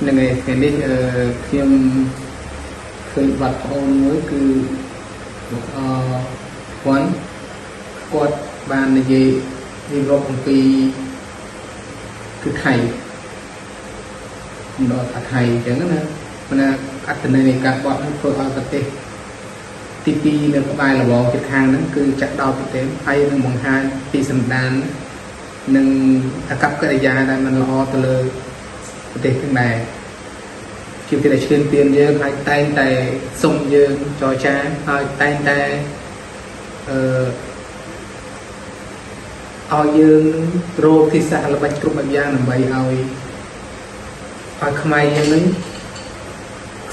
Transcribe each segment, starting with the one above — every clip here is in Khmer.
nên ngàyនេះខ្ញុំឃើញបាត់ប្អូនមួយគឺគាត់បាននិយាយរៀបរាប់អំពីគឺថៃដល់ថៃអញ្ចឹងណាប៉ុន្តែអត្ថន័យនៃការបត់នឹងធ្វើឲ្យប្រទេសទី2នៅក្បែរលបងជិតខាងហ្នឹងគឺចាក់ដោតប្រទេសហើយនឹងបង្ហាញពីសម្ដាននិងអកប្បកិរិយាដែលមិនល្អទៅលើប្រទេសទាំងដែរជាគេដែលឈ្លានពានយើងហើយតែងតែសុំយើងចរចាហើយតែងតែឲ្យយើងរកទីសាស្ត្រល្បិចគ្រប់បែបយ៉ាងដើម្បីឲ្យខ្មែរយើងនឹង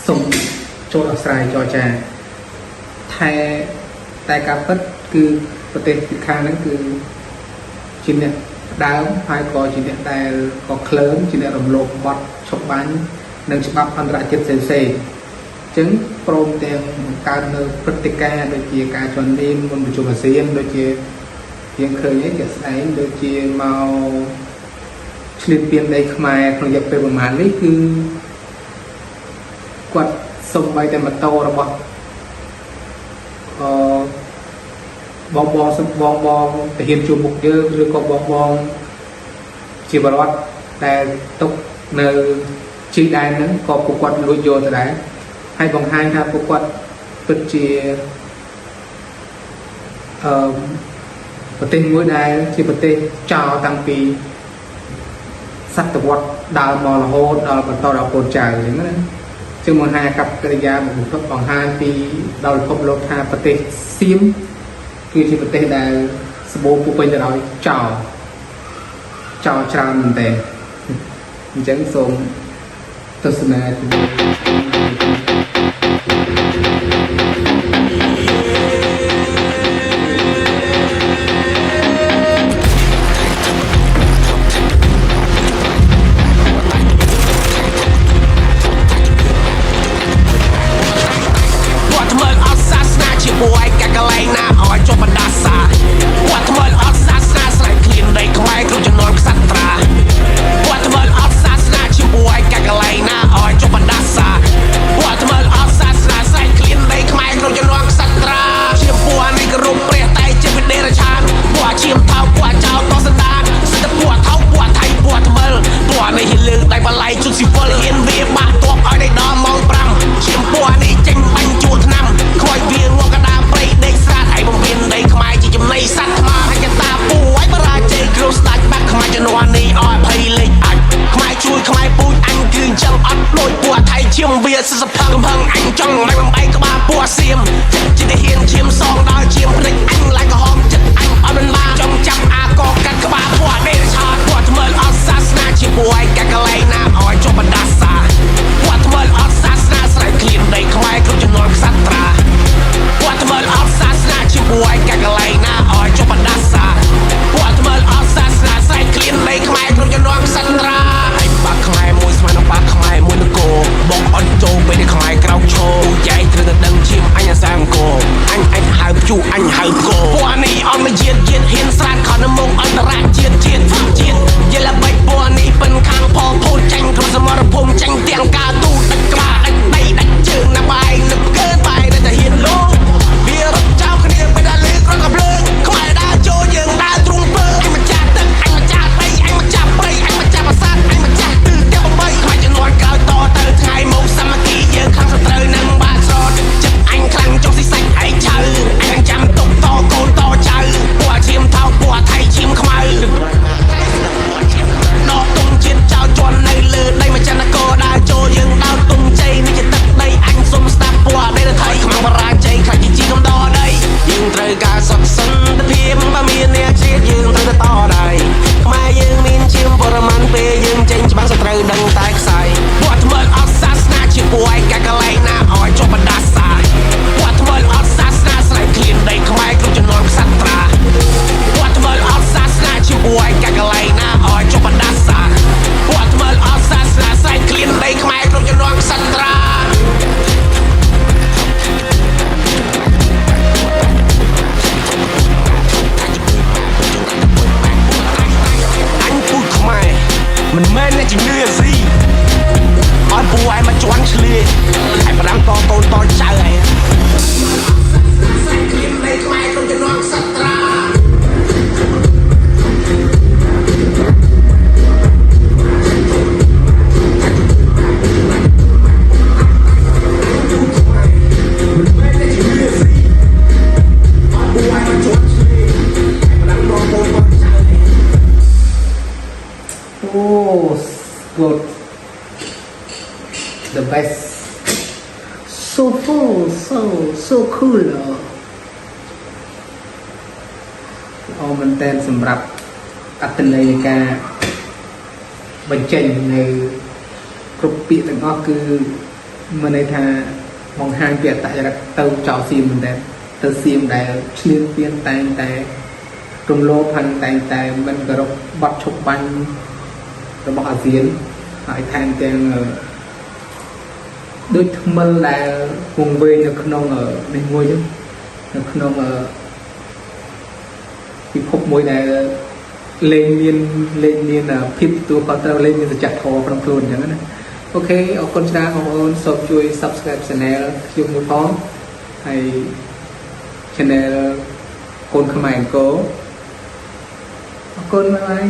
សុំចូលអាស្រ័យចរចាតែការពិតគឺប្រទេសជិតខាងហ្នឹងគឺជាអ្នកដើមហើយក៏ជាអ្នកដែលក៏ក្លើមជាអ្នករំលោភបទឈប់បាញ់និងច្បាប់អន្តរជាតិផ្សេងៗអញ្ចឹងព្រមទាំងបង្កើតនៅព្រឹត្តិការណ៍ដូចជាការជន់លៀនមុនប្រជុំអាស៊ានដូចជាយើងឃើញឯជាស្ដែងដូចជាមកឆ្លៀតពៀនដីខ្មែរក្នុងរយៈពេលប្រហែលនេះគឺគាត់សុំបីតែម៉ូតូរបស់បងទៅហ៊ានជួបមុខយើងឬក៏បងជាបរិវត្តដែលຕົកនៅជីដែនហ្នឹងក៏ពួកគាត់លួចយកទៅដែរហើយបង្ហាញថាពួកគាត់ពិតជាប្រទេសមួយដែលជាប្រទេសចោលតាំងពីសតវត្សដើមមករហូតដល់បន្តដល់កូនចៅអញ្ចឹងណាជាមហាកប្បកិរិយាបង្ហាញពីដល់ពិភពលោកថាប្រទេសសៀមគឺជាប្រទេសដែលសម្បូរពុពេញទៅដោយចោលច្រើនមែនទែនអញ្ចឹងសូមទស្សនាជាមួយសិសផឹងកំហឹងអញចង់មិនបំបីក្បាលពណ៌សៀមចិត្តតែហ៊ានឈាមសងដល់ឈាមភ្លេចអញឡាយក្រហមចិត្តអញអត់មិនបានចង់ចាប់អាកកាត់ក្បាលពណ៌ដេរឆាតពណ៌ថ្មើលអត់សាសនាជាពួយកាត់កន្លែងណាឲ្យចុះបណ្ដាសាពណ៌ថ្មើលអត់សាសនាស្រែកឃ្លានដីខ្មែរគ្រប់ចំនួនខ្សាត់ត្រាពណ៌ថ្មើលអត់សាសនាជាពួយកាត់កន្លែងណាឲ្យចុះបណ្ដាសាពណ៌ថ្មើលអត់សាសនាស្រែកឃ្លានដីខ្មែរគ្រប់ចំនួនខ្សាត់ត្រាឯងបាក់ខ្មែរមួយស្មើនឹងបាក់ខ្មែរមួយនគរបងអត់ចូលពេលនេះខ្មែរក្រោកឈោចែកត្រូវតែដឹងឈាមអញអាសាអង្គអញហៅជូអញហៅគោពណ៌នេះអត់មកជាតិហ៊ានស្រាតខនមុខអន្តរជាតិយល់បីពណ៌នេះពិនខាងផងភូតចាញ់ក្នុងសមរភូមិចាញ់ទាំងការទូដាច់ក្បាលដាច់ដីដាច់ជើងណាបាយនឹកកើបាយតែហ៊ានលោវារត់ចោលគ្នាពេលដែលលឺក្រកភ្លើងខ្មែរដើរចូលយើងដើរទ្រង់ពើអញម្ចាស់ទឹកអញម្ចាស់ដីអញម្ចាស់ព្រៃអញម្ចាស់ប្រាសាទអញម្ចាស់ទិសទាំង8ខ្មែរជំនាន់ក្រោយតទៅថ្ងៃមកសាមគ្គីយើងខាងសត្រូវនឹងបានស្រោតចិត្តអញខ្លាំងចុះស៊ីសាច់ឯងឆៅអញចាំទុកតកូនតចៅពណ៌ឈាមថោកពណ៌ថៃឈាមខ្មៅដកទុំជាតិចោលជន់នៅលើដីមួយចិនគោដើរចូលយើងដើរទុំជ័យនេះជាទឹកដីអញសុំស្ដាប់ពណ៌ដីថៃខ្មាំងបរាជ័យខ្លាចជាកំដរដីយើងត្រូវការសុខសន្តិភាពបើមានអ្នកជាតិយើងត្រូវទៅតដៃខ្មែរយើងមានឈាមបរមន្ពេលយើងចេញច្បាំងសត្រូវដឹងតែខ្សែពណ៌ថ្មើលអត់សាសនាជាពួយកាកន្លែងណាឲ្យចុះបណ្ដាសាពណ៌ថ្មើលអត់សាសនាស្រែកឃ្លានដីខ្មែរគ្រប់ចំនួនខ្សាត់ត្រាពណ៌ថ្មើលអត់សាសនាជាពួយកាកន្លែងណាឲ្យចុះបណ្ដាសាពណ៌ថ្មើលអត់សាសនាស្រែកឃ្លានដីខ្មែរគ្រប់ចំនួនខ្សាត់ត្រាមិនមែនអ្នកជំនឿអាស៊ី the best so full so cool អូមែនតើសម្រាប់អត្តន័យការបញ្ចេញនៅគ្រប់ពាក្យទាំងអស់គឺមានន័យថាបង្ហាញពីអត្តចរិតទៅចោលសៀមមែនតើទៅសៀមដែលឆ្លៀនពៀនតែងតែរំលោភហើយតែងតែមិនគោរពបទឈប់បាញ់របស់អាស៊ានហើយថែមទាំងដូចថ្មិលដែលគង់វែងនៅក្នុងនេះមួយហ្នឹងនៅក្នុងពិភពមួយដែលលេងមានភាពទទួលខុសត្រូវលេងមានសច្ចធម៌ក្នុងខ្លួនអញ្ចឹងណាអូខេអរគុណច្រើនបងប្អូនសូមជួយ Subscribe Channel ខ្ញុំមួយផងហើយ Channel កូនខ្មែរអង្គរអរគុណបាយ